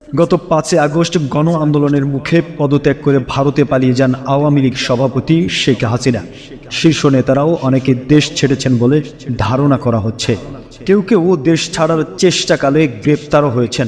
গত 5 আগস্ট গণ আন্দোলনের মুখে পদত্যাগ করে ভারতে পালিয়ে যান আওয়ামী লীগ সভাপতি শেখ হাসিনা। শীর্ষ নেতারাও অনেকে দেশ ছেড়েছেন বলে ধারণা করা হচ্ছে। কেউ কেউ দেশ ছাড়ার চেষ্টাকালে গ্রেপ্তারও হয়েছেন।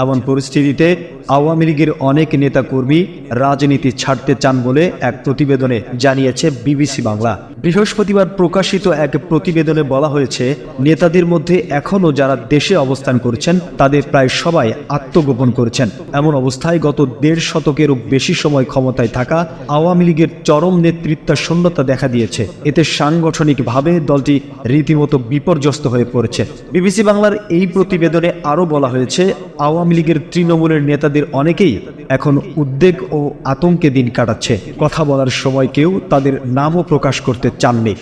এমন পরিস্থিতিতে আওয়ামী লীগের অনেক নেতাকর্মী রাজনীতি ছাড়তে চান বলে এক প্রতিবেদনে জানিয়েছে বিবিসি বাংলা। বৃহস্পতিবার প্রকাশিত এক প্রতিবেদনে বলা হয়েছে, নেতাদের মধ্যে এখনও যারা দেশে অবস্থান করছেন তাদের প্রায় সবাই আত্মগোপন করেছেন। এমন অবস্থায় গত 1.5 শতকেরও বেশি সময় ক্ষমতায় থাকা আওয়ামী লীগের চরম নেতৃত্বশূন্যতা দেখা দিয়েছে। এতে সাংগঠনিকভাবে দলটি রীতিমতো বিপর্যস্ত হয়ে পড়েছে। বিবিসি বাংলার এই প্রতিবেদনে আরও বলা হয়েছে, আওয়ামী লীগের তৃণমূলের নেতাদের অনেকেই এখন উদ্বেগ ও আতঙ্কে দিন কাটাচ্ছে। কথা বলার সময় কেউ তাদের নামও প্রকাশ করতে চাননি।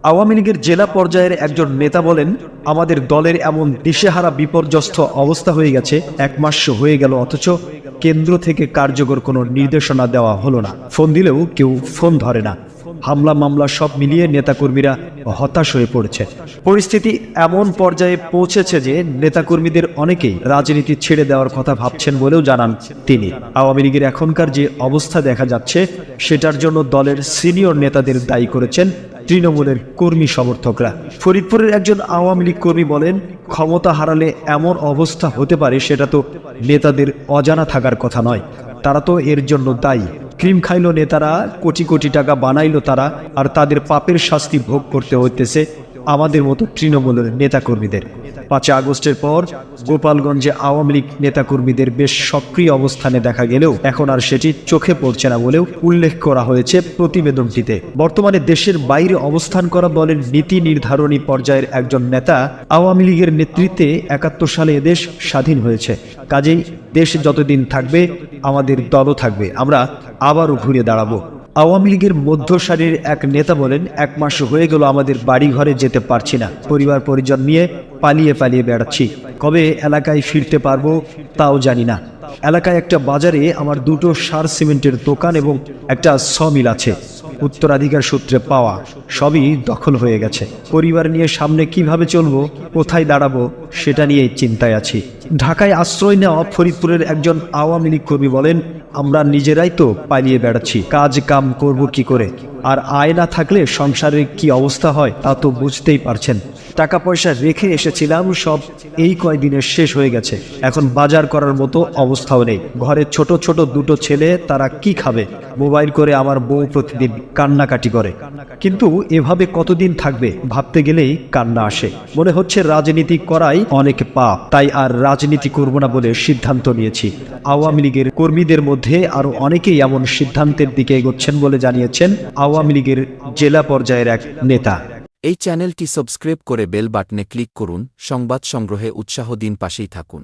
আওয়ামী লীগের জেলা পর্যায়ের একজন নেতা বলেন, আমাদের দলের এমন দিশেহারা বিপর্যস্ত অবস্থা হয়ে গেছে, 1 মাস হয়ে গেল, অথচ কেন্দ্র থেকে কার্যকর কোনো নির্দেশনা দেওয়া হলো না। ফোন দিলেও কেউ ফোন ধরে না। হামলা মামলা সব মিলিয়ে নেতাকর্মীরা হতাশ হয়ে পড়েছে। পরিস্থিতি এমন পর্যায়ে পৌঁছেছে যে নেতাকর্মীদের অনেকেই রাজনীতি ছেড়ে দেওয়ার কথা ভাবছেন বলেও জানান তিনি। আওয়ামী লীগের এখনকার যে অবস্থা দেখা যাচ্ছে সেটার জন্য দলের সিনিয়র নেতাদের দায়ী করেছেন তৃণমূলের কর্মী সমর্থকরা। ফরিদপুরের একজন আওয়ামী লীগ কর্মী বলেন, ক্ষমতা হারালে এমন অবস্থা হতে পারে সেটা তো নেতাদের অজানা থাকার কথা নয়, তারা তো এর জন্য দায়ী। ক্রিম খাইলো নেতারা, কোটি কোটি টাকা বানাইলো তারা, আর তাদের পাপের শাস্তি ভোগ করতে হইতেছে আমাদের মতো তৃণমূলের নেতাকর্মীদের। 5 আগস্টের পর গোপালগঞ্জে আওয়ামী লীগ নেতাকর্মীদের বেশ সক্রিয় অবস্থানে দেখা গেলেও এখন আর সেটি চোখে পড়ছে না বলেও উল্লেখ করা হয়েছে প্রতিবেদনটিতে। বর্তমানে দেশের বাইরে অবস্থান করা দলের নীতি নির্ধারণী পর্যায়ের একজন নেতা আওয়ামী লীগের নেতৃত্বে 71 সালে এদেশ স্বাধীন হয়েছে, কাজেই দেশ যতদিন থাকবে আমাদের দলও থাকবে, আমরা আবারও ঘুরে দাঁড়াবো। আওয়ামী লীগের মধ্য সারির এক নেতা বলেন, 1 মাস হয়ে গেল আমাদের বাড়ি ঘরে যেতে পারছি না, পরিবার পরিজন নিয়ে পালিয়ে পালিয়ে বেড়াচ্ছি, কবে এলাকায় ফিরতে পারবো তাও জানি না। এলাকায় একটা বাজারে আমার 2টো সার সিমেন্টের দোকান এবং একটা সমিল আছে, উত্তরাধিকার সূত্রে পাওয়া, সবই দখল হয়ে গেছে। পরিবার নিয়ে সামনে কিভাবে চলবো, কোথায় দাঁড়াবো সেটা নিয়েই চিন্তায় আছি। ঢাকায় আশ্রয় নেওয়া ফরিদপুরের একজন আওয়ামী লীগ কর্মী বলেন, আমরা নিজেরাই তো পালিয়ে বেড়াচ্ছি, কাজ কাম করব কি করে, আর আয় না থাকলে সংসারের কি অবস্থা হয় তা তো বুঝতেই পারছেন। টাকা পয়সা রেখে এসেছিলাম, সব এই কয়দিনে শেষ হয়ে গেছে, এখন বাজার করার মতো অবস্থাও নেই। ঘরে ছোট ছোট 2টো ছেলে, তারা কি খাবে? মোবাইল করে আমার বউ প্রতিদিন কান্নাকাটি করে, কিন্তু এভাবে কতদিন থাকবে ভাবতে গেলেই কান্না আসে। মনে হচ্ছে রাজনীতি করাই অনেক পাপ, তাই আর রাজনীতি করব না বলে সিদ্ধান্ত নিয়েছি। আওয়ামী লীগের কর্মীদের মধ্যে আরো অনেকেই এমন সিদ্ধান্তের দিকে এগোচ্ছেন বলে জানিয়েছেন আওয়ামী লীগের জেলা পর্যায়ের এক নেতা। এই চ্যানেলটি সাবস্ক্রাইব করে বেল বাটনে ক্লিক করুন। সংবাদ সংগ্রহে উৎসাহ দিন, পাশেই থাকুন।